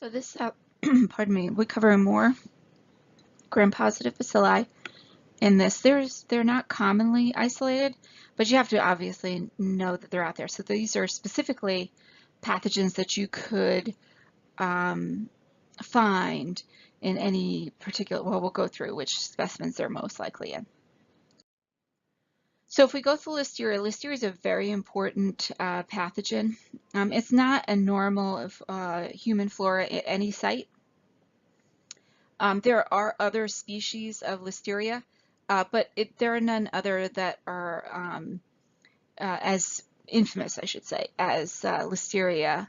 So this, pardon me, we cover more gram-positive bacilli in this. They're not commonly isolated, but you have to obviously know that they're out there. So these are specifically pathogens that you could find in any particular, well, we'll go through which specimens they're most likely in. So if we go through Listeria is a very important pathogen. It's not a normal human flora at any site. There are other species of Listeria, but there are none other that are as infamous, I should say, as Listeria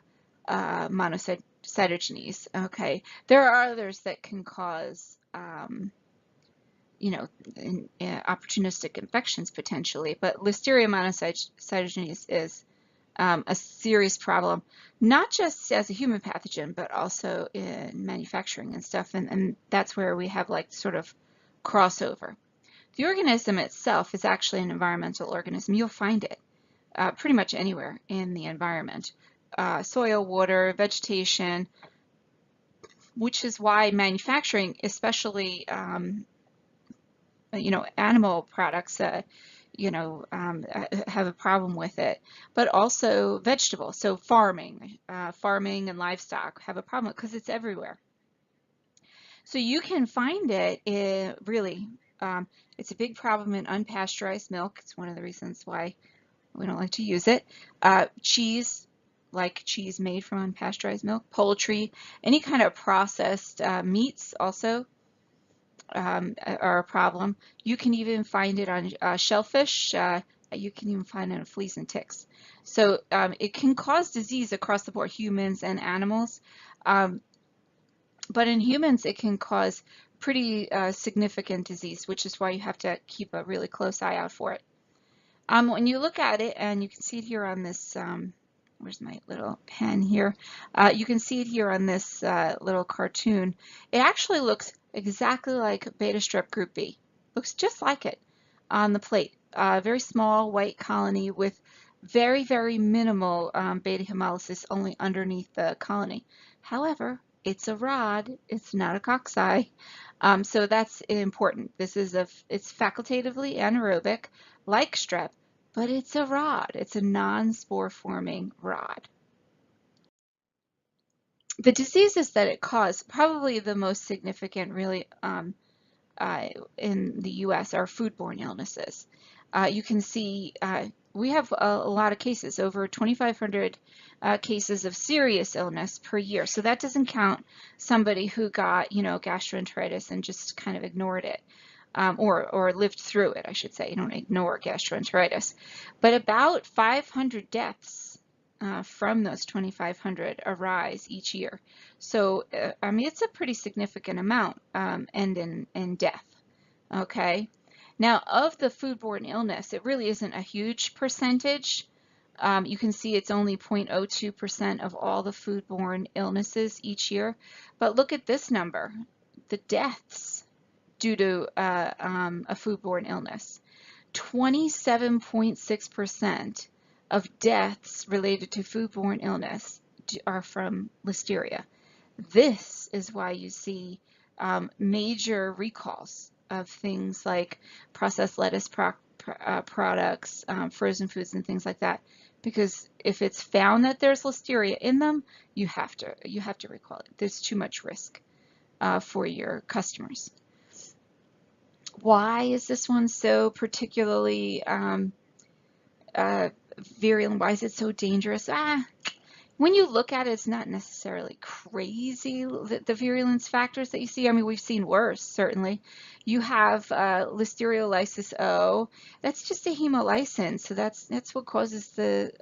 monocytogenes. Okay, there are others that can cause, opportunistic infections potentially, but Listeria monocytogenes is a serious problem, not just as a human pathogen, but also in manufacturing and stuff. And that's where we have like sort of crossover. The organism itself is actually an environmental organism. You'll find it pretty much anywhere in the environment. Soil, water, vegetation, which is why manufacturing, especially animal products, have a problem with it, but also vegetables. So farming and livestock have a problem because it's everywhere. So you can find it really, it's a big problem in unpasteurized milk. It's one of the reasons why we don't like to use it. Cheese, like cheese made from unpasteurized milk, poultry, any kind of processed meats also are a problem. You can even find it on shellfish. You can even find it on fleas and ticks. So it can cause disease across the board, humans and animals. But in humans, it can cause pretty significant disease, which is why you have to keep a really close eye out for it. When you look at it, and you can see it here on this, where's my little pen here? You can see it here on this little cartoon. It actually looks exactly like beta strep group B. Looks just like it on the plate. Very small white colony with very, very minimal beta hemolysis only underneath the colony. However, it's a rod, it's not a cocci. So that's important. It's facultatively anaerobic, like strep, but it's a rod. It's a non-spore forming rod. The diseases that it caused, probably the most significant really in the US are foodborne illnesses. You can see we have a lot of cases, over 2,500 cases of serious illness per year. So that doesn't count somebody who got, gastroenteritis and just kind of ignored it. Or lived through it, I should say. You don't ignore gastroenteritis. But about 500 deaths from those 2,500 arise each year. So, I mean, it's a pretty significant amount end in death. Okay. Now, of the foodborne illness, it really isn't a huge percentage. You can see it's only 0.02% of all the foodborne illnesses each year. But look at this number, the deaths due to a foodborne illness. 27.6% of deaths related to foodborne illness are from Listeria. This is why you see major recalls of things like processed lettuce products, frozen foods, and things like that. Because if it's found that there's Listeria in them, you have to recall it. There's too much risk for your customers. Why is this one so particularly virulent? Why is it so dangerous? When you look at it, it's not necessarily crazy, the virulence factors that you see. I mean, we've seen worse, certainly. You have Listeriolysis O. That's just a hemolysin, so that's what causes the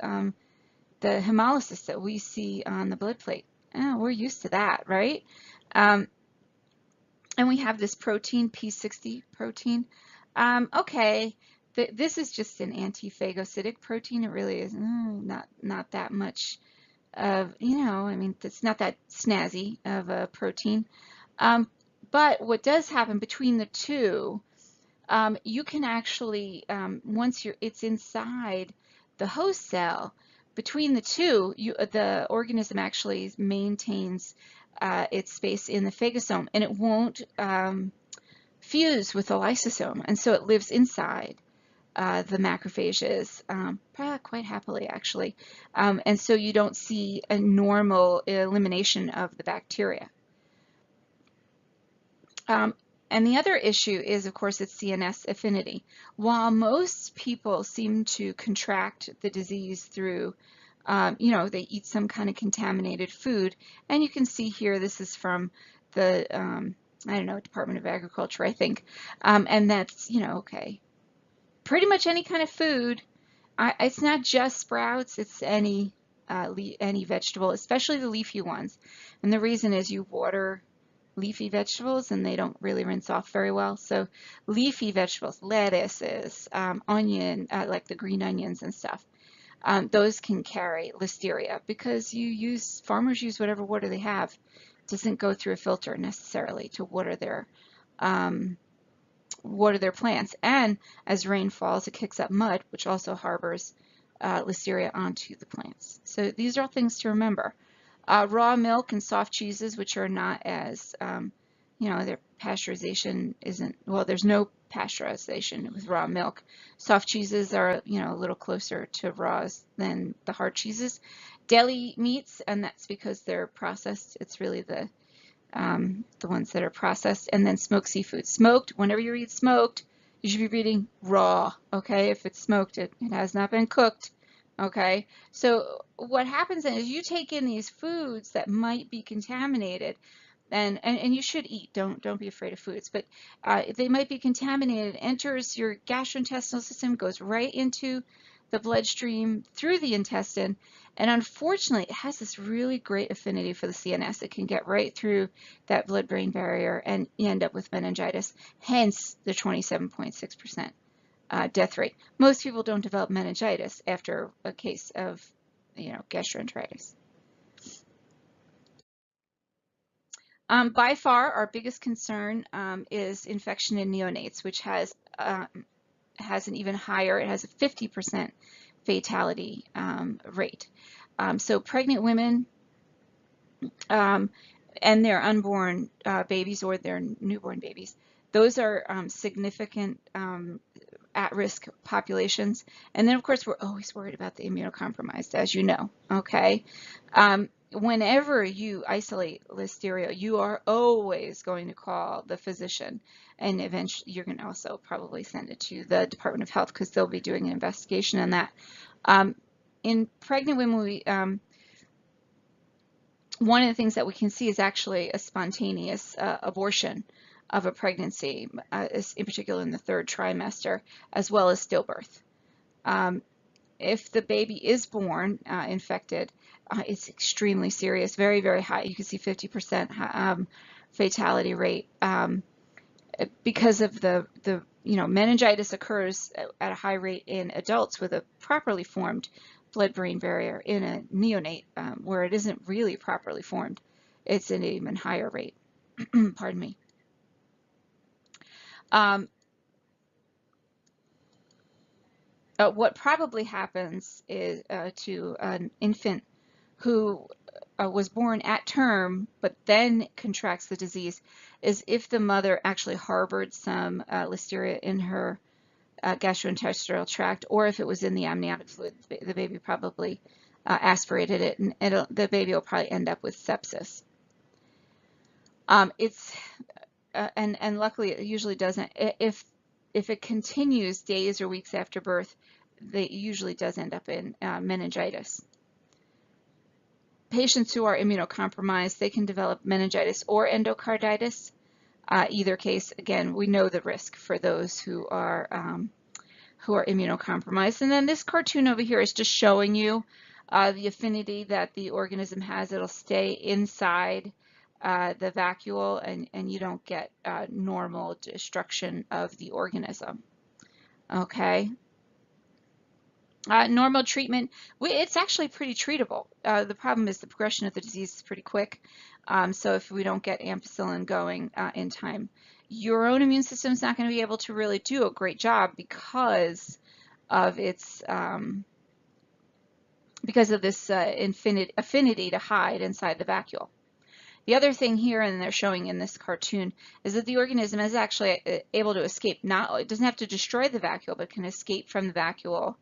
hemolysis that we see on the blood plate. Oh, we're used to that, right? And we have this protein, P60 protein. Okay, this is just an antiphagocytic protein. It really is not that much of, I mean, it's not that snazzy of a protein. But what does happen between the two, you can actually, once it's inside the host cell, between the two, the organism actually maintains its space in the phagosome, and it won't fuse with the lysosome, and so it lives inside the macrophages quite happily, actually. And so you don't see a normal elimination of the bacteria. And the other issue is, of course, its CNS affinity. While most people seem to contract the disease through, they eat some kind of contaminated food, and you can see here, this is from the, I don't know, Department of Agriculture, I think, and that's, okay, pretty much any kind of food. It's not just sprouts, it's any vegetable, especially the leafy ones. And the reason is you water leafy vegetables and they don't really rinse off very well. So leafy vegetables, lettuces, onion, like the green onions and stuff, those can carry listeria because farmers use whatever water they have. It doesn't go through a filter necessarily to water their plants. And as rain falls, it kicks up mud, which also harbors listeria onto the plants. So these are all things to remember. Raw milk and soft cheeses, which are not as, their pasteurization isn't, well, there's no pasteurization with raw milk. Soft cheeses are, a little closer to raws than the hard cheeses. Deli meats, and that's because they're processed. It's really the ones that are processed. And then smoked seafood. Smoked, whenever you read smoked, you should be reading raw, okay? If it's smoked, it has not been cooked. Okay, so what happens then is you take in these foods that might be contaminated, and you should eat. Don't be afraid of foods, but they might be contaminated. Enters your gastrointestinal system, goes right into the bloodstream through the intestine, and unfortunately, it has this really great affinity for the CNS. It can get right through that blood-brain barrier, and you end up with meningitis. Hence the 27.6%. Death rate. Most people don't develop meningitis after a case of, gastroenteritis. By far, our biggest concern is infection in neonates, which has an even higher. It has a 50% fatality rate. So pregnant women and their unborn babies or their newborn babies, those are significant at-risk populations. And then, of course, we're always worried about the immunocompromised, as you know, okay? Whenever you isolate listeria, you are always going to call the physician, and eventually you're going to also probably send it to the Department of Health because they'll be doing an investigation on that. In pregnant women, one of the things that we can see is actually a spontaneous abortion of a pregnancy, in particular in the third trimester, as well as stillbirth. If the baby is born infected, it's extremely serious, very, very high. You can see 50% fatality rate because of the meningitis occurs at a high rate in adults with a properly formed blood-brain barrier. In a neonate, where it isn't really properly formed, it's an even higher rate. Pardon me. What probably happens is to an infant who was born at term but then contracts the disease is if the mother actually harbored some listeria in her gastrointestinal tract, or if it was in the amniotic fluid, the baby probably aspirated it, and the baby will probably end up with sepsis. And luckily it usually doesn't. If it continues days or weeks after birth, it usually does end up in meningitis. Patients who are immunocompromised, they can develop meningitis or endocarditis. Either case, again, we know the risk for those who are immunocompromised. And then this cartoon over here is just showing you the affinity that the organism has. It'll stay inside the vacuole, and you don't get normal destruction of the organism. Okay. Normal treatment, it's actually pretty treatable. The problem is the progression of the disease is pretty quick. So if we don't get ampicillin going in time, your own immune system is not going to be able to really do a great job because of its this affinity to hide inside the vacuole. The other thing here, and they're showing in this cartoon, is that the organism is actually able to escape. It doesn't have to destroy the vacuole, but can escape from the vacuole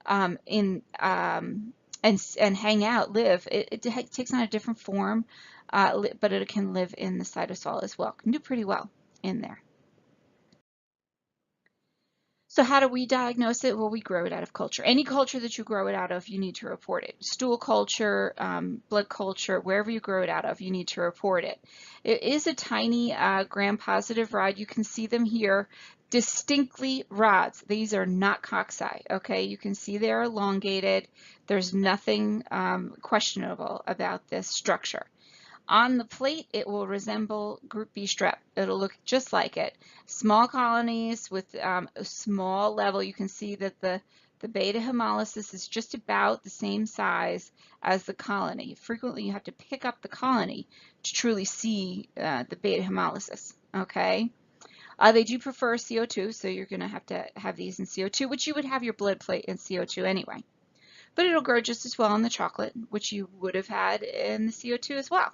and hang out, live. It takes on a different form, but it can live in the cytosol as well. Can do pretty well in there. So how do we diagnose it? Well, we grow it out of culture. Any culture that you grow it out of, you need to report it. Stool culture, blood culture, wherever you grow it out of, you need to report it. It is a tiny gram-positive rod. You can see them here, distinctly rods. These are not cocci, okay? You can see they're elongated. There's nothing questionable about this structure. On the plate, it will resemble group B strep. It'll look just like it. Small colonies with a small level. You can see that the beta hemolysis is just about the same size as the colony. Frequently, you have to pick up the colony to truly see the beta hemolysis, okay? They do prefer CO2, so you're going to have these in CO2, which you would have your blood plate in CO2 anyway. But it'll grow just as well in the chocolate, which you would have had in the CO2 as well.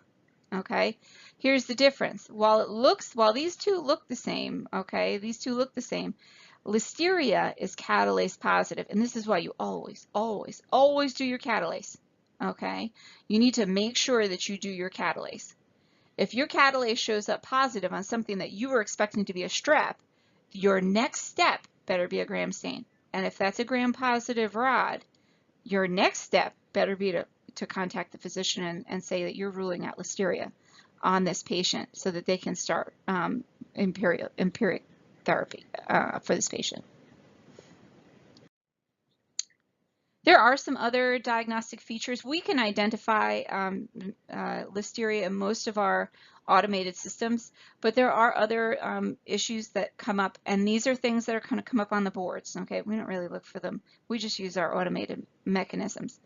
Okay, here's the difference. While these two look the same, okay, these two look the same, Listeria is catalase positive, and this is why you always, always, always do your catalase, okay? You need to make sure that you do your catalase. If your catalase shows up positive on something that you were expecting to be a strep, your next step better be a gram stain. And if that's a gram-positive rod, your next step better be to contact the physician and say that you're ruling out Listeria on this patient so that they can start empiric therapy for this patient. There are some other diagnostic features. We can identify Listeria in most of our automated systems, but there are other issues that come up, and these are things that are going to come up on the boards. Okay, we don't really look for them. We just use our automated mechanisms.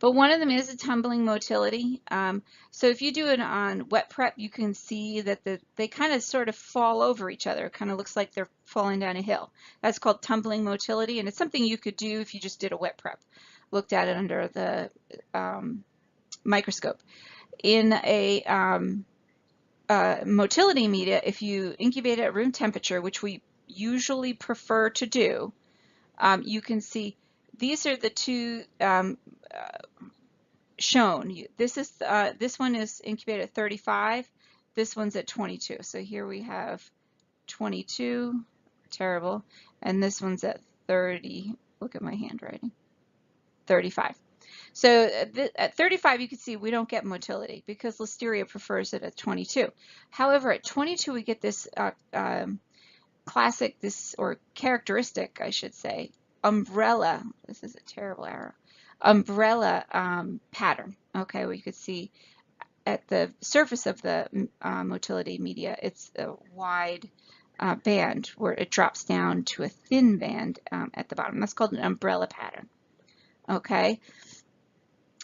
But one of them is a tumbling motility. So if you do it on wet prep, you can see that they kind of sort of fall over each other. It kind of looks like they're falling down a hill. That's called tumbling motility, and it's something you could do if you just did a wet prep, looked at it under the microscope. In a motility media, if you incubate it at room temperature, which we usually prefer to do, you can see these are the two shown. This one is incubated at 35. This one's at 22. So here we have 22, terrible, and this one's at 30. Look at my handwriting. 35. So at 35, you can see we don't get motility because Listeria prefers it at 22. However, at 22, we get this characteristic, I should say, umbrella. This is a terrible arrow. Umbrella pattern. Okay, we could see at the surface of the motility media, it's a wide band where it drops down to a thin band at the bottom. That's called an umbrella pattern. Okay.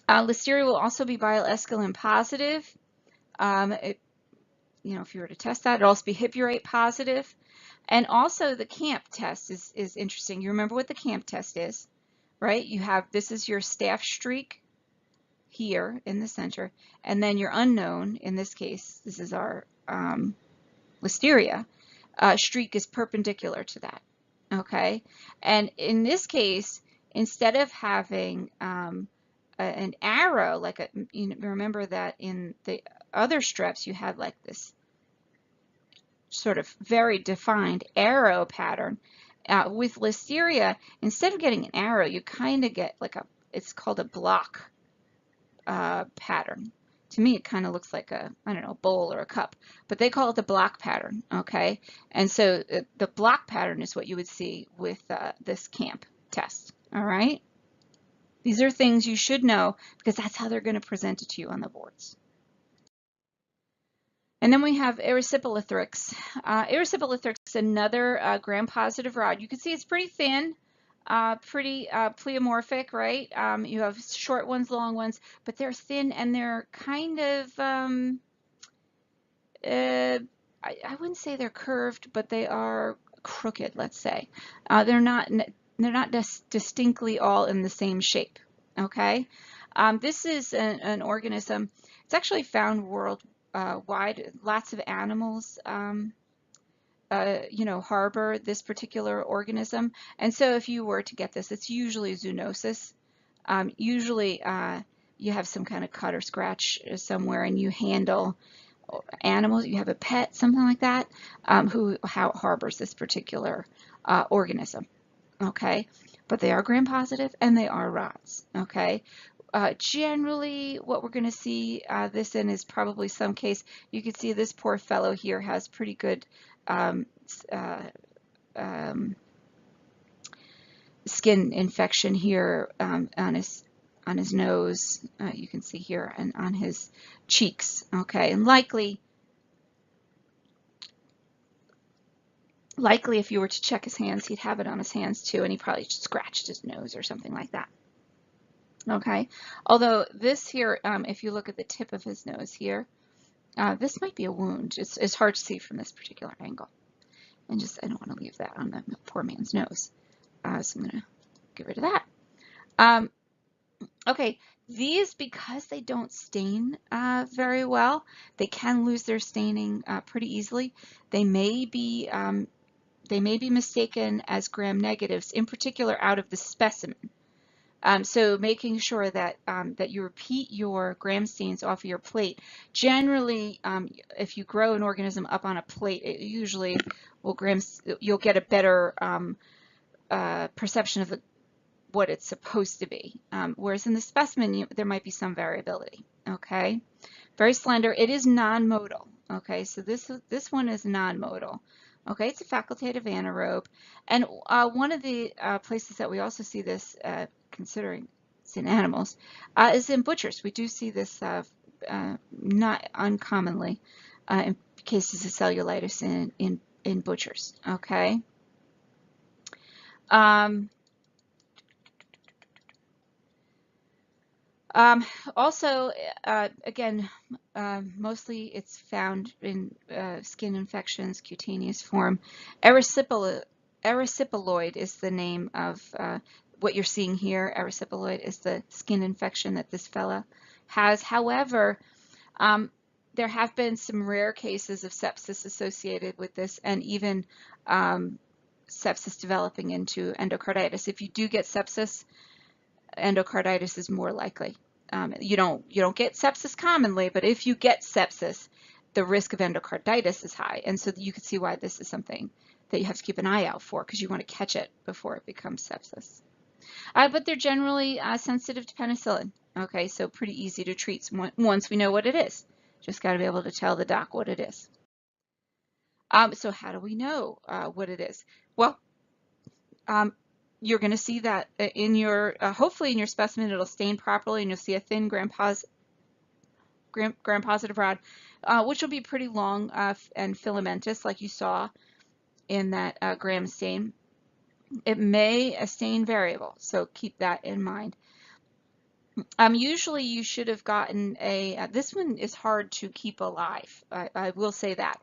Listeria will also be bile-escalin positive. If you were to test that, it'll also be hippurate positive. And also the CAMP test is interesting. You remember what the CAMP test is, right? This is your staph streak here in the center, and then your unknown, in this case, this is our Listeria, streak is perpendicular to that, okay? And in this case, instead of having an arrow, like remember that in the other streps, you had like this sort of very defined arrow pattern. With Listeria, instead of getting an arrow, you kind of get like it's called a block pattern. To me, it kind of looks like I don't know, a bowl or a cup, but they call it the block pattern, okay? And so the block pattern is what you would see with this CAMP test, all right? These are things you should know because that's how they're going to present it to you on the boards. And then we have erysipelathrix. Erysipelathrix is another gram-positive rod. You can see it's pretty thin, pretty pleomorphic, right? You have short ones, long ones, but they're thin and they're kind of, I wouldn't say they're curved, but they are crooked, let's say. They're not distinctly all in the same shape, okay? This is an organism. It's actually found wide. Lots of animals, harbor this particular organism. And so if you were to get this, it's usually zoonosis. Usually you have some kind of cut or scratch somewhere and you handle animals, you have a pet, something like that, who harbors this particular organism, okay? But they are gram-positive and they are rods, okay? Generally, what we're going to see this in is probably some case. You can see this poor fellow here has pretty good skin infection here on his nose. You can see here, and on his cheeks. Okay, and likely if you were to check his hands, he'd have it on his hands too, and he probably scratched his nose or something like that. Okay, although this here, if you look at the tip of his nose here, this might be a wound. It's hard to see from this particular angle. And I don't want to leave that on the poor man's nose. So I'm going to get rid of that. Okay, these, because they don't stain very well, they can lose their staining pretty easily. They may be mistaken as gram-negatives, in particular out of the specimen. So making sure that that you repeat your gram stains off of your plate. Generally, if you grow an organism up on a plate, it usually will you'll get a better perception of what it's supposed to be. Whereas in the specimen, there might be some variability. Okay, very slender. It is non-modal. Okay, so this one is non-modal. Okay, it's a facultative anaerobe, and one of the places that we also see this, considering it's in animals, is in butchers. We do see this not uncommonly in cases of cellulitis in butchers. Okay. Also, again, mostly it's found in skin infections, cutaneous form. Erysipeloid is the name of what you're seeing here. Erysipeloid is the skin infection that this fella has. However, there have been some rare cases of sepsis associated with this, and even sepsis developing into endocarditis. If you do get sepsis, endocarditis is more likely. You don't get sepsis commonly, but if you get sepsis, the risk of endocarditis is high, and so you can see why this is something that you have to keep an eye out for, because you want to catch it before it becomes sepsis. But they're generally sensitive to penicillin. Okay, so pretty easy to treat once we know what it is. Just got to be able to tell the doc what it is. So how do we know what it is? Well, you're going to see that in your, hopefully in your specimen, it'll stain properly, and you'll see a thin gram-positive rod, which will be pretty long and filamentous, like you saw in that gram stain. It may stain variable, so keep that in mind. Usually you should have gotten this one is hard to keep alive, I will say that.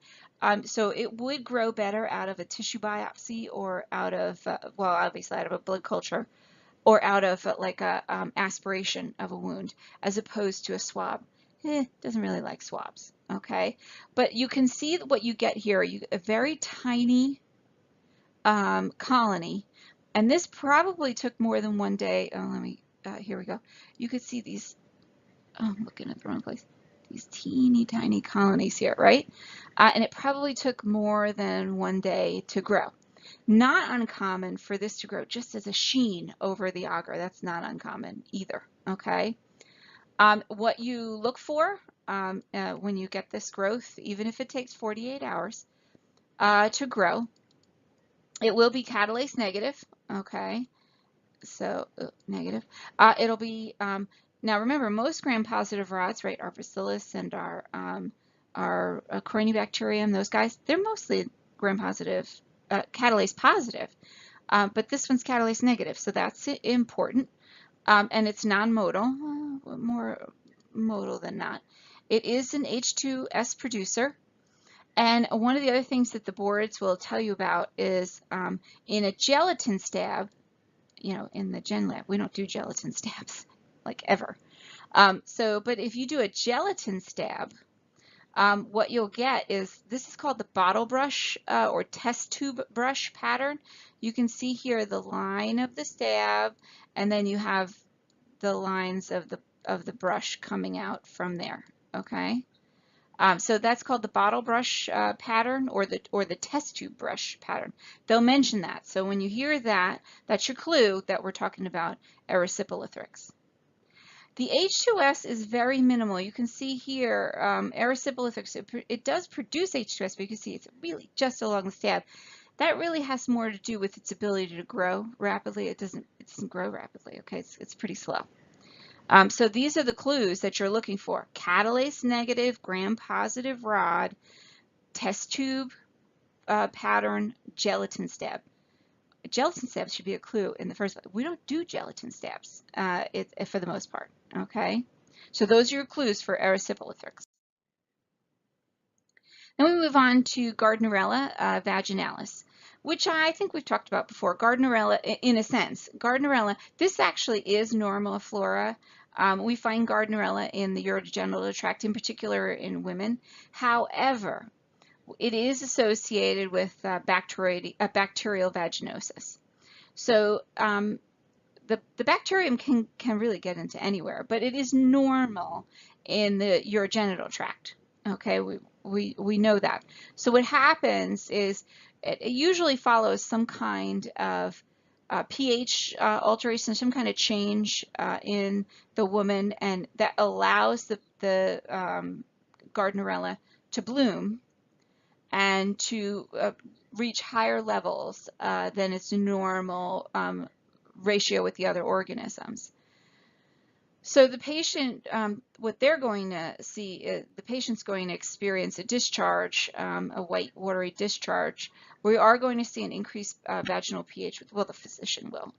So it would grow better out of a tissue biopsy, or out of, well, obviously out of a blood culture, or out of like a aspiration of a wound, as opposed to a swab. Doesn't really like swabs, okay? But you can see what you get here. A very tiny colony, and this probably took more than one day. Oh, here we go. You could see these, oh, I'm looking at the wrong place. These teeny tiny colonies here, right? And it probably took more than one day to grow. Not uncommon for this to grow just as a sheen over the agar. That's not uncommon either, okay? What you look for when you get this growth, even if it takes 48 hours to grow, it will be catalase negative, okay? So negative. It'll be, now remember, most gram-positive rods, right, our bacillus and our Corynebacterium, those guys, they're mostly gram-positive, catalase positive, but this one's catalase negative, so that's important. And it's non-modal, more modal than not. It is an H2S producer. And one of the other things that the boards will tell you about is in a gelatin stab, you know, in the gen lab, we don't do gelatin stabs, like ever. But if you do a gelatin stab, what you'll get is, this is called the bottle brush or test tube brush pattern. You can see here the line of the stab, and then you have the lines of the brush coming out from there. Okay, so that's called the bottle brush pattern, or the test tube brush pattern. They'll mention that. So when you hear that, that's your clue that we're talking about erysipelathrix. The H2S is very minimal. You can see here, erysipelathrix, it does produce H2S, but you can see it's really just along the stab. That really has more to do with its ability to grow rapidly. It doesn't grow rapidly, okay? It's pretty slow. So these are the clues that you're looking for. Catalase negative, gram-positive rod, test tube pattern, gelatin stab. Gelatin stabs should be a clue in the first place. We don't do gelatin stabs for the most part, okay? So those are your clues for erysipelathrix. Then we move on to Gardnerella vaginalis, which I think we've talked about before. Gardnerella, in a sense, Gardnerella, this actually is normal flora. We find Gardnerella in the urogenital tract, in particular in women. However, it is associated with bacterial vaginosis. So the bacterium can really get into anywhere, but it is normal in the urogenital tract. Okay, we know that. So what happens is it usually follows some kind of pH alteration, some kind of change in the woman, and that allows the Gardnerella to bloom and to reach higher levels than its normal ratio with the other organisms. So the patient, what they're going to see, is the patient's going to experience a discharge, a white watery discharge. We are going to see an increased vaginal pH, well, the physician will.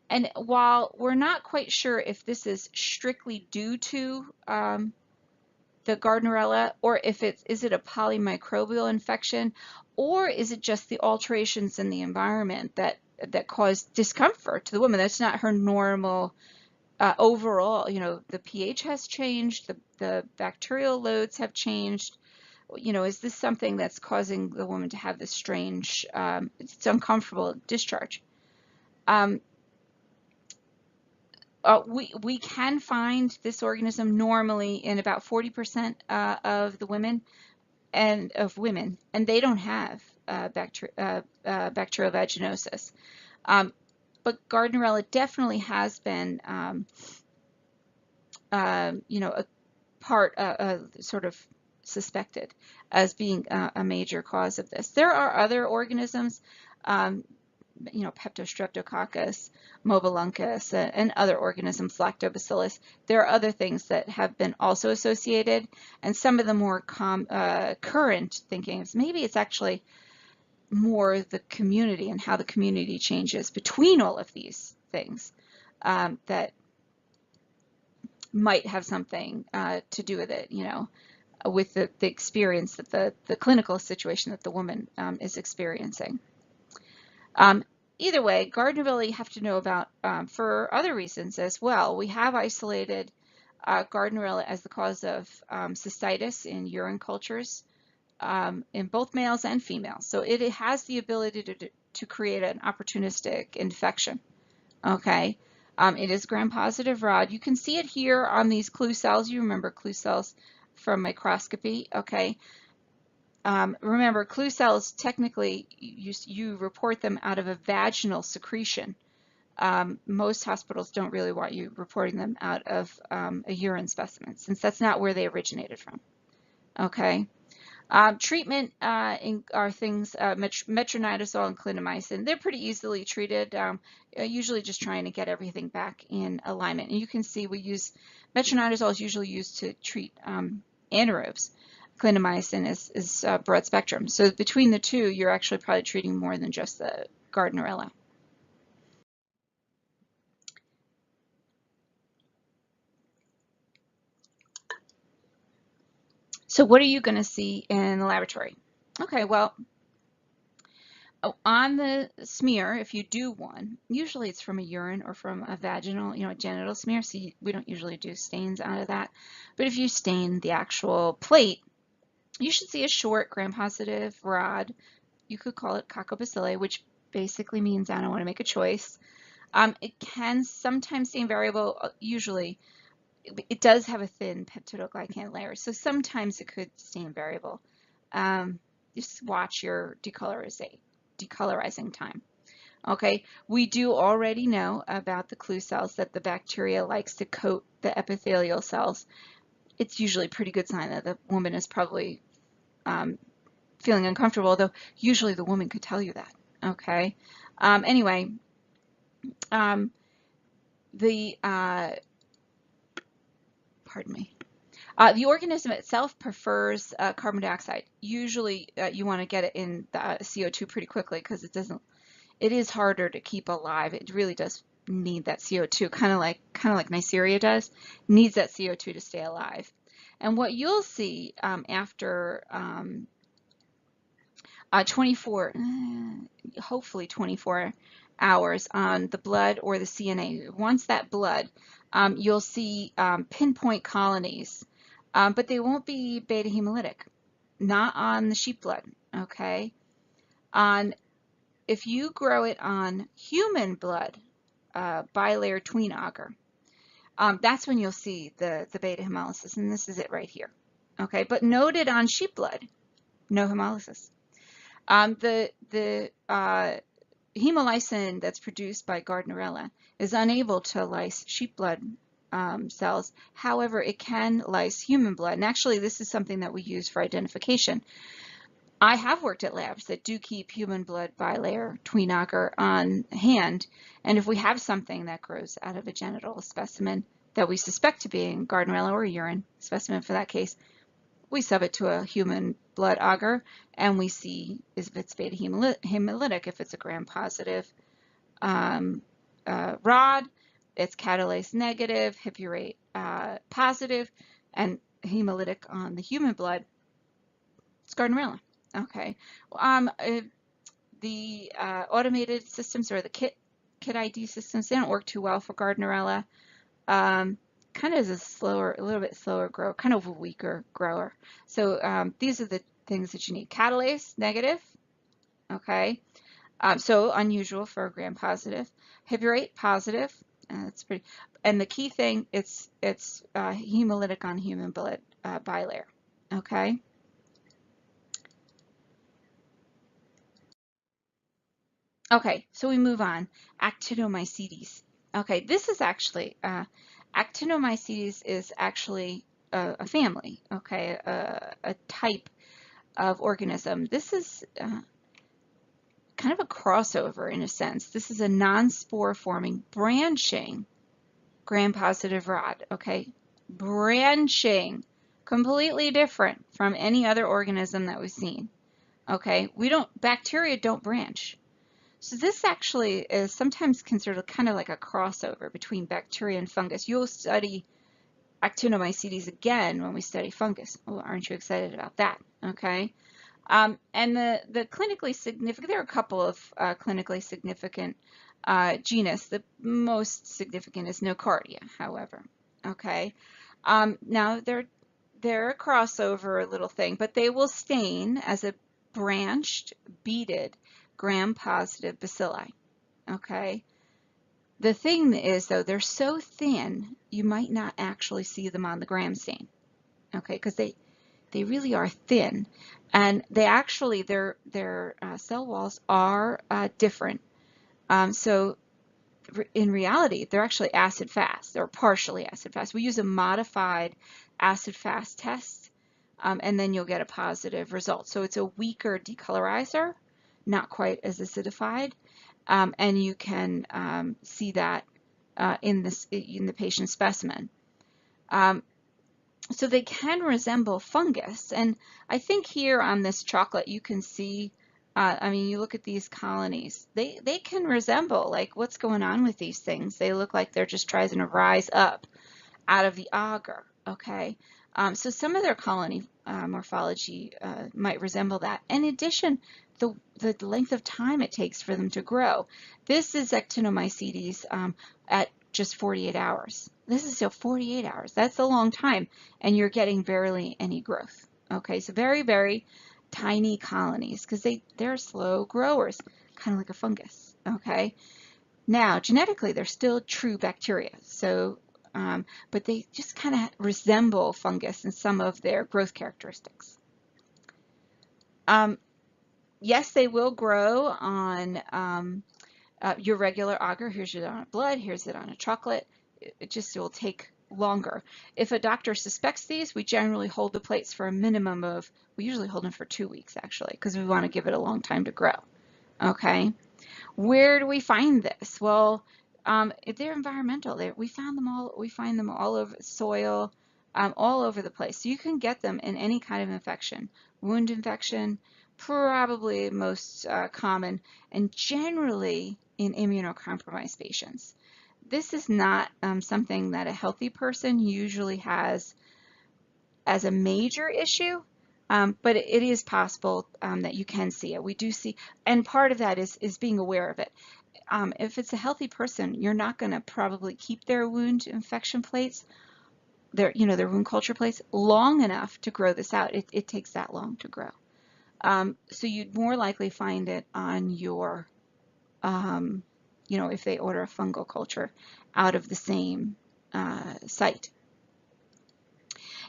And while we're not quite sure if this is strictly due to the Gardnerella, or if is it a polymicrobial infection, or is it just the alterations in the environment that cause discomfort to the woman? That's not her normal overall. You know, the pH has changed, the bacterial loads have changed. You know, is this something that's causing the woman to have this strange, it's uncomfortable discharge? We can find this organism normally in about 40% of the women, and they don't have bacterial vaginosis. But Gardnerella definitely has been, you know, a part, sort of suspected as being a major cause of this. There are other organisms, you know, Peptostreptococcus, Mobiluncus, and other organisms, Lactobacillus. There are other things that have been also associated, and some of the more current thinking is maybe it's actually more the community and how the community changes between all of these things that might have something to do with it, you know, with the experience that the clinical situation that the woman is experiencing. Either way, Gardnerella you have to know about for other reasons as well. We have isolated Gardnerella as the cause of cystitis in urine cultures in both males and females. So it has the ability to create an opportunistic infection. Okay, it is gram-positive rod. You can see it here on these clue cells. You remember clue cells from microscopy. Okay. Remember, clue cells, technically, you report them out of a vaginal secretion. Most hospitals don't really want you reporting them out of a urine specimen, since that's not where they originated from. Okay. Treatment are things, metronidazole and clindamycin. They're pretty easily treated, usually just trying to get everything back in alignment. And you can see we use, metronidazole is usually used to treat anaerobes. Clindamycin is broad spectrum. So between the two, you're actually probably treating more than just the Gardnerella. So what are you going to see in the laboratory? Okay, well, on the smear, if you do one, usually it's from a urine or from a vaginal, you know, a genital smear, so we don't usually do stains out of that. But if you stain the actual plate, You should see a short gram-positive rod. You could call it coccobacilli, which basically means I don't want to make a choice. It can sometimes seem variable. Usually, it does have a thin peptidoglycan layer, so sometimes it could stain variable. Just watch your decolorizing time. Okay, we do already know about the clue cells, that the bacteria likes to coat the epithelial cells. It's usually a pretty good sign that the woman is probably feeling uncomfortable, though usually the woman could tell you that. Okay, anyway, the pardon me. The organism itself prefers carbon dioxide. Usually you want to get it in the CO2 pretty quickly because it is harder to keep alive. It really does need that CO2, kind of like Neisseria does, needs that CO2 to stay alive. And what you'll see after hopefully 24 hours on the blood or the CNA, once that blood, you'll see pinpoint colonies, but they won't be beta hemolytic, not on the sheep blood, okay? If you grow it on human blood, bilayer tween agar, that's when you'll see the beta hemolysis, and this is it right here, okay? But noted on sheep blood, no hemolysis. The hemolysin that's produced by Gardnerella is unable to lyse sheep blood cells. However, it can lyse human blood. And actually, this is something that we use for identification. I have worked at labs that do keep human blood bilayer tween agar on hand. And if we have something that grows out of a genital specimen that we suspect to be in Gardnerella or urine specimen for that case, we sub it to a human blood agar and we see if it's beta hemolytic. If it's a gram-positive rod, it's catalase negative, hippurate positive, and hemolytic on the human blood, it's Gardnerella. Okay. The automated systems or the kit ID systems, they don't work too well for Gardnerella. Kind of is a little bit slower grower, kind of a weaker grower. So these are the things that you need. Catalase negative, okay. So unusual for a gram-positive. Hippurate positive, that's pretty. And the key thing, it's hemolytic on human blood bilayer, okay. Okay, so we move on. Actinomycetes. Okay, this is actually, Actinomycetes is actually a family, okay, a type of organism. This is kind of a crossover in a sense. This is a non-spore forming branching gram-positive rod, okay? Branching, completely different from any other organism that we've seen, okay? Bacteria don't branch. So this actually is sometimes considered kind of like a crossover between bacteria and fungus. You'll study actinomycetes again when we study fungus. Oh, aren't you excited about that? Okay. And the clinically significant, there are a couple of clinically significant genus. The most significant is Nocardia, however. Okay. Now they're a crossover little thing, but they will stain as a branched, beaded, gram-positive bacilli, okay? The thing is, though, they're so thin, you might not actually see them on the gram stain, okay? Because they really are thin, and they actually, their cell walls are different. So in reality, they're actually acid-fast. They're partially acid-fast. We use a modified acid-fast test, and then you'll get a positive result. So it's a weaker decolorizer, not quite as acidified, and you can see that in the patient specimen. So they can resemble fungus, and I think here on this chocolate you can see, I mean, you look at these colonies, they can resemble, like, what's going on with these things. They look like they're just trying to rise up out of the agar, okay? So some of their colony morphology might resemble that. In addition, the length of time it takes for them to grow. This is Actinomycetes at just 48 hours. This is still 48 hours. That's a long time, and you're getting barely any growth, Okay, so very, very tiny colonies because they're slow growers, kind of like a fungus. Okay, now genetically they're still true bacteria. So, but they just kind of resemble fungus in some of their growth characteristics. Yes, they will grow on your regular agar. Here's it on a blood, here's it on a chocolate. It just will take longer. If a doctor suspects these, we generally hold the plates for a minimum of, we usually hold them for 2 weeks actually, because we want to give it a long time to grow. Okay. Where do we find this? Well, they're environmental. We found them all. We find them all over soil, all over the place. So you can get them in any kind of infection. Wound infection, probably most common, and generally in immunocompromised patients. This is not something that a healthy person usually has as a major issue. But it is possible that you can see it. We do see, and part of that is being aware of it. If it's a healthy person, you're not going to probably keep their wound infection plates, their wound culture plates, long enough to grow this out. It takes that long to grow. So you'd more likely find it on your, if they order a fungal culture out of the same site.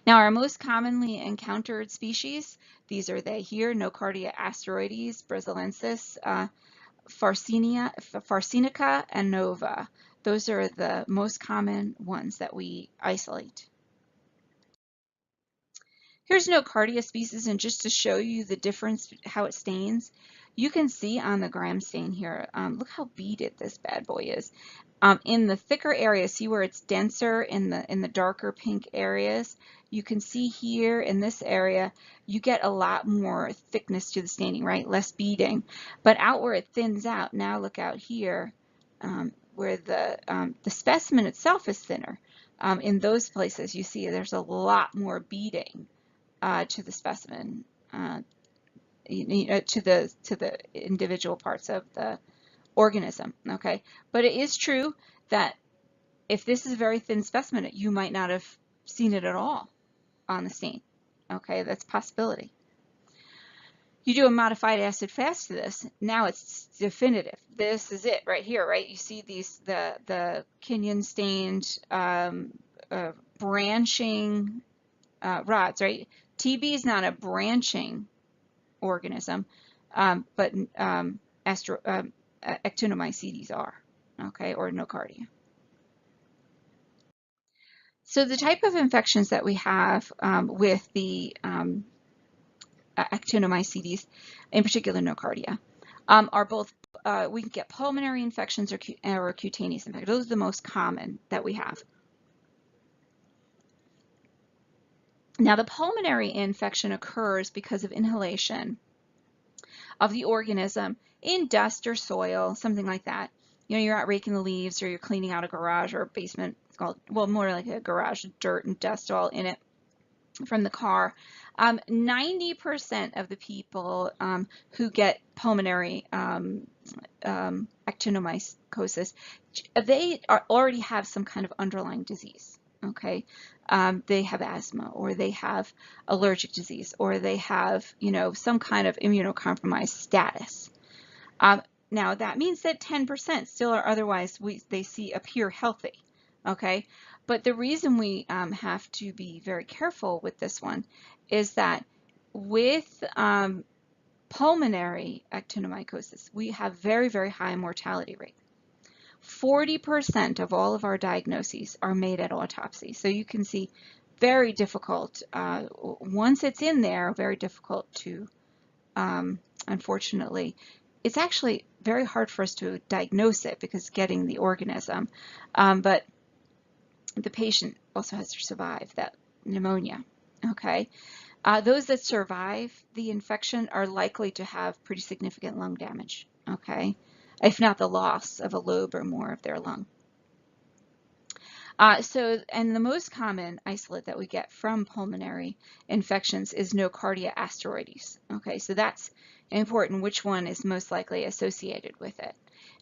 Now, our most commonly encountered species, these are they here: Nocardia asteroides, Braziliensis, Farcinica, and Nova. Those are the most common ones that we isolate. Here's Nocardia species, and just to show you the difference, how it stains, you can see on the gram stain here, look how beaded this bad boy is. In the thicker areas, see where it's denser in the darker pink areas. You can see here in this area, you get a lot more thickness to the staining, right? Less beading. But out where it thins out, now look out here, where the specimen itself is thinner. In those places, you see there's a lot more beading to the specimen, to the individual parts of the organism. Okay, but it is true that if this is a very thin specimen, you might not have seen it at all on the stain. Okay, that's a possibility. You do a modified acid fast to this, now it's definitive. This is it right here, right? You see these, the Kenyan stained branching rods, right? TB is not a branching organism, but actinomycetes are, okay, or nocardia. So the type of infections that we have with the actinomycetes, in particular nocardia, are both, we can get pulmonary infections or cutaneous infections. Those are the most common that we have. Now, the pulmonary infection occurs because of inhalation of the organism in dust or soil, something like that. You're out raking the leaves, or you're cleaning out a garage or a basement. It's called, well, more like a garage, dirt and dust all in it from the car. 90% of the people who get pulmonary actinomycosis, they already have some kind of underlying disease. Okay, they have asthma, or they have allergic disease, or they have, some kind of immunocompromised status. Now that means that 10% still are otherwise they appear healthy. Okay, but the reason we have to be very careful with this one is that with pulmonary actinomycosis, we have very, very high mortality rate. 40% of all of our diagnoses are made at autopsy. So you can see, very difficult, once it's in there, very difficult to, unfortunately, it's actually very hard for us to diagnose it because getting the organism, but the patient also has to survive that pneumonia. Okay, those that survive the infection are likely to have pretty significant lung damage. Okay, if not the loss of a lobe or more of their lung. And the most common isolate that we get from pulmonary infections is Nocardia asteroides. Okay, so that's important, which one is most likely associated with it.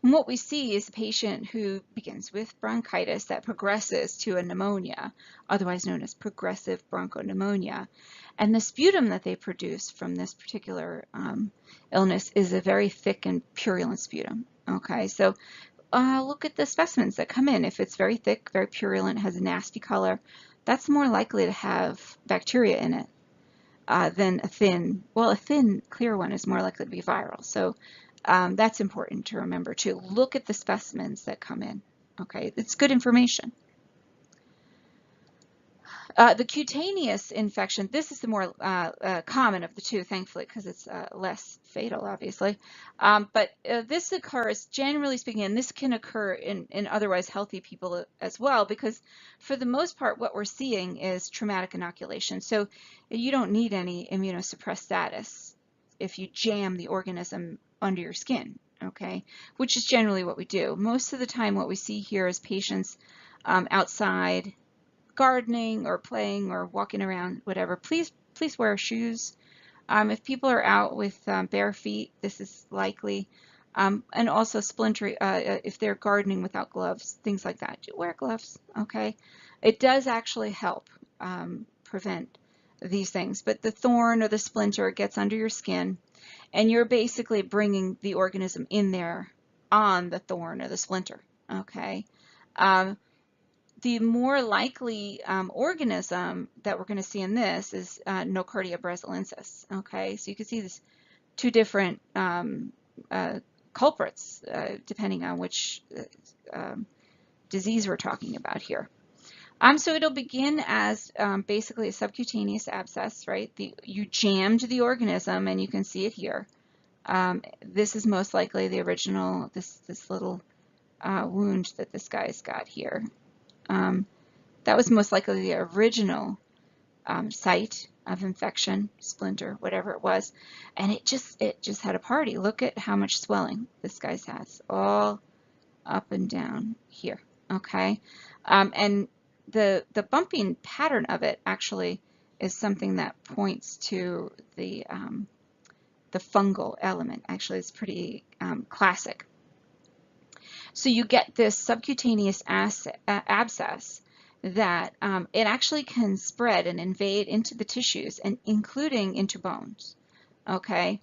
And what we see is a patient who begins with bronchitis that progresses to a pneumonia, otherwise known as progressive bronchopneumonia. And the sputum that they produce from this particular illness is a very thick and purulent sputum. Okay, so look at the specimens that come in. If it's very thick, very purulent, has a nasty color, that's more likely to have bacteria in it than a thin, well, a thin, clear one is more likely to be viral. So that's important to remember too. Look at the specimens that come in. Okay, it's good information. The cutaneous infection, this is the more common of the two, thankfully, because it's less fatal, obviously. But this occurs, generally speaking, and this can occur in otherwise healthy people as well, because for the most part, what we're seeing is traumatic inoculation. So you don't need any immunosuppressed status if you jam the organism under your skin, okay? Which is generally what we do. Most of the time, what we see here is patients outside gardening or playing or walking around, whatever, please wear shoes. If people are out with bare feet, this is likely. And also splinter, if they're gardening without gloves, things like that, wear gloves, okay? It does actually help prevent these things, but the thorn or the splinter gets under your skin, and you're basically bringing the organism in there on the thorn or the splinter, okay? The more likely organism that we're going to see in this is Nocardia brasiliensis. Okay, so you can see this two different culprits depending on which disease we're talking about here. So it'll begin as basically a subcutaneous abscess, right? You jammed the organism, and you can see it here. This is most likely the original, this little wound that this guy's got here. That was most likely the original site of infection, splinter, whatever it was, and it just had a party. Look at how much swelling this guy's has, all up and down here. Okay, and the bumping pattern of it actually is something that points to the fungal element. Actually, it's pretty classic. So you get this subcutaneous abscess that it actually can spread and invade into the tissues and including into bones. Okay,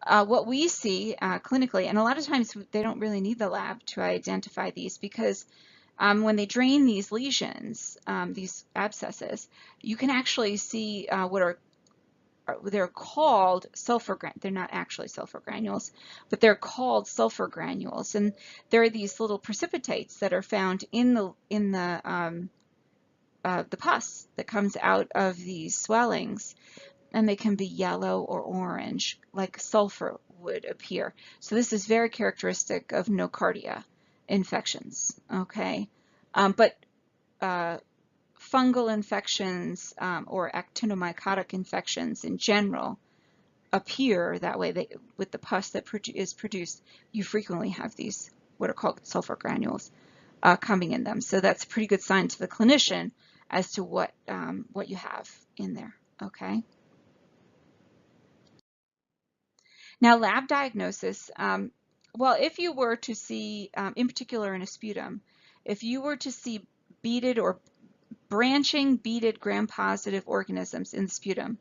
what we see clinically, and a lot of times they don't really need the lab to identify these, because when they drain these lesions, these abscesses, you can actually see they're called they're not actually sulfur granules, but they're called sulfur granules, and they're these little precipitates that are found in the pus that comes out of these swellings, and they can be yellow or orange, like sulfur would appear. So this is very characteristic of nocardia infections, okay? But fungal infections or actinomycotic infections in general appear that way. With the pus that is produced, you frequently have these what are called sulfur granules coming in them. So that's a pretty good sign to the clinician as to what you have in there. Okay. Now, lab diagnosis. Well, if you were to see, in particular in a sputum, if you were to see beaded or branching beaded gram-positive organisms in the sputum,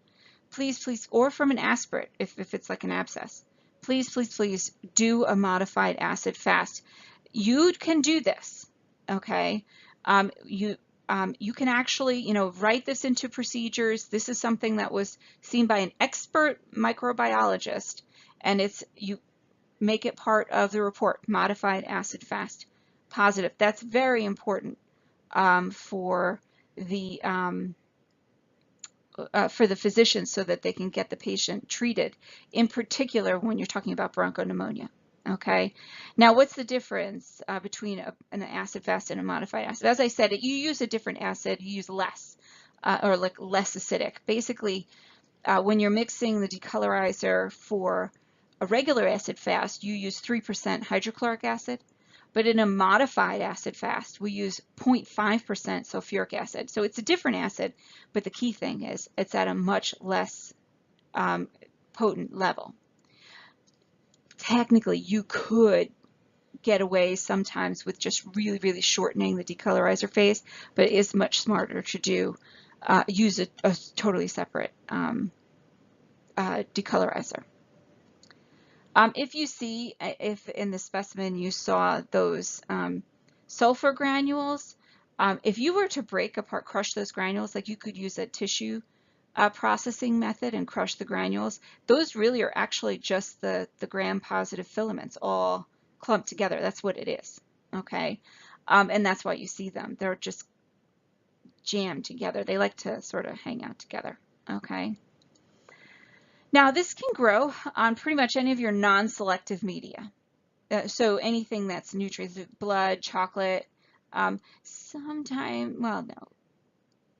please, or from an aspirate, if it's like an abscess, please do a modified acid fast. You can do this, okay? You can actually, write this into procedures. This is something that was seen by an expert microbiologist, and you make it part of the report, modified acid fast positive. That's very important for the physician, so that they can get the patient treated, in particular when you're talking about bronchopneumonia. Okay, now what's the difference between an acid fast and a modified acid? As I said, you use a different acid, you use less, or like less acidic. Basically, when you're mixing the decolorizer for a regular acid fast, you use 3% hydrochloric acid. But in a modified acid fast, we use 0.5% sulfuric acid. So it's a different acid, but the key thing is it's at a much less potent level. Technically, you could get away sometimes with just really, really shortening the decolorizer phase, but it is much smarter to do use a totally separate decolorizer. If you see, if in the specimen you saw those sulfur granules, if you were to break apart, crush those granules, like you could use a tissue processing method and crush the granules, those really are actually just the gram-positive filaments all clumped together. That's what it is, okay? And that's why you see them. They're just jammed together. They like to sort of hang out together, okay? Now, this can grow on pretty much any of your non-selective media. So anything that's nutrients, blood, chocolate, sometime, well, no,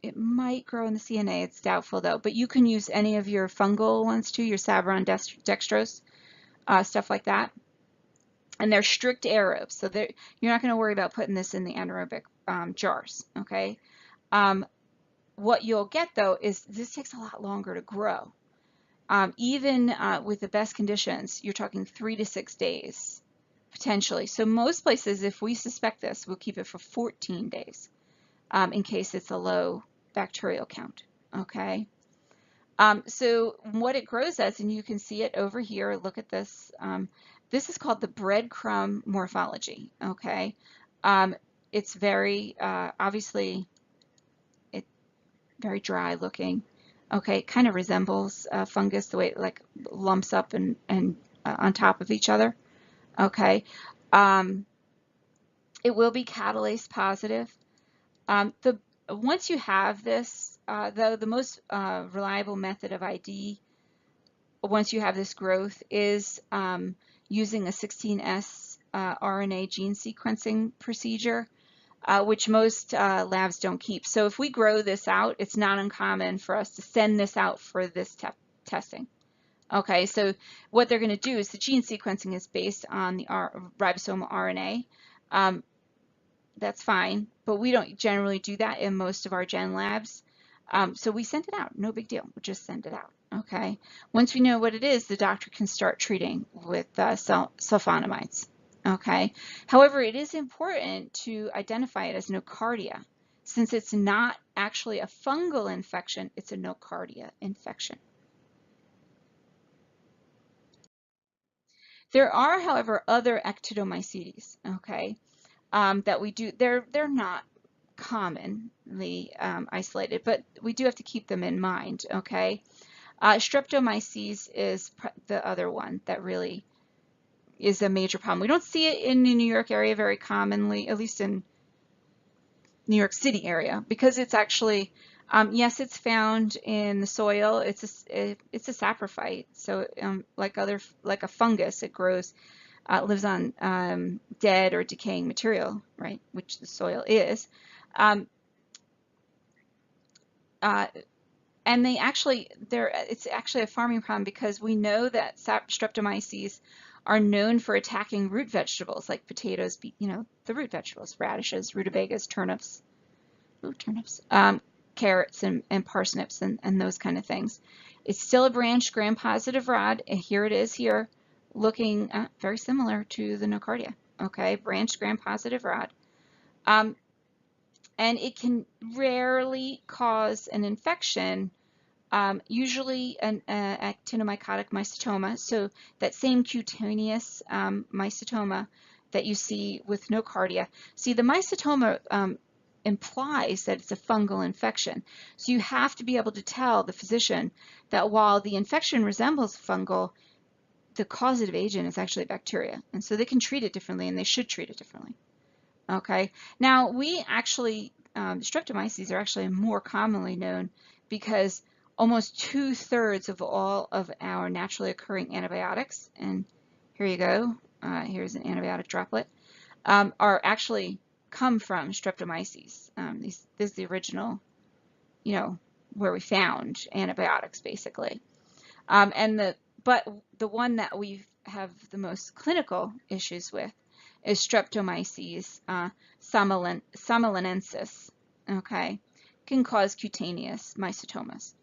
it might grow in the CNA. It's doubtful though, but you can use any of your fungal ones too, your Sabaron, dextrose, stuff like that. And they're strict aerobes, so you're not going to worry about putting this in the anaerobic jars, okay? What you'll get though is this takes a lot longer to grow. Even with the best conditions, you're talking 3 to 6 days, potentially. So most places, if we suspect this, we'll keep it for 14 days in case it's a low bacterial count, okay? So what it grows as, and you can see it over here, look at this. This is called the breadcrumb morphology, okay? It's very, obviously, it's very dry looking. Okay, it kind of resembles fungus, the way it like lumps up and on top of each other. Okay, it will be catalase positive. Once you have this, though, the most reliable method of ID once you have this growth is using a 16S RNA gene sequencing procedure. Which most labs don't keep. So if we grow this out, it's not uncommon for us to send this out for this testing. Okay, so what they're going to do is the gene sequencing is based on the ribosomal RNA. That's fine, but we don't generally do that in most of our gen labs. So we send it out, no big deal, we just send it out. Okay, once we know what it is, the doctor can start treating with sulfonamides. Okay. However, it is important to identify it as nocardia. Since it's not actually a fungal infection, it's a nocardia infection. There are, however, other actinomycetes, okay, that we do. They're not commonly isolated, but we do have to keep them in mind, okay? Streptomyces is the other one that really is a major problem. We don't see it in the New York area very commonly, at least in New York City area, because it's actually, yes, it's found in the soil. It's a saprophyte, so like a fungus, it grows, lives on dead or decaying material, right? Which the soil is, and it's actually a farming problem because we know that streptomyces are known for attacking root vegetables like potatoes, the root vegetables, radishes, rutabagas, turnips, carrots and parsnips and those kind of things. It's still a branched gram-positive rod, and here it is here, looking very similar to the nocardia, okay, branched gram-positive rod. And it can rarely cause an infection, usually an actinomycotic mycetoma, so that same cutaneous mycetoma that you see with nocardia. See, the mycetoma implies that it's a fungal infection, so you have to be able to tell the physician that while the infection resembles fungal, the causative agent is actually bacteria, and so they can treat it differently, and they should treat it differently. Okay, now we actually, streptomyces are actually more commonly known because almost 2/3 of all of our naturally occurring antibiotics, and here you go, here's an antibiotic droplet, are actually come from streptomyces. This is the original, where we found antibiotics basically. But the one that we have the most clinical issues with is streptomyces somalinensis, okay? Can cause cutaneous mycetomas.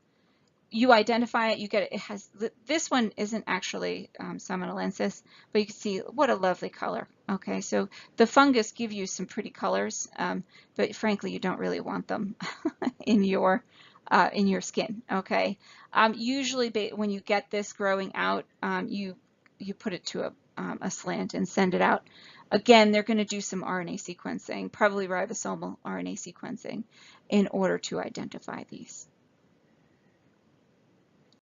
you identify it, you get it. It has, this one isn't actually salmonellensis, but you can see what a lovely color. Okay, so the fungus give you some pretty colors, but frankly, you don't really want them in your skin. Okay, usually when you get this growing out, you put it to a slant and send it out. Again, they're going to do some RNA sequencing, probably ribosomal RNA sequencing, in order to identify these.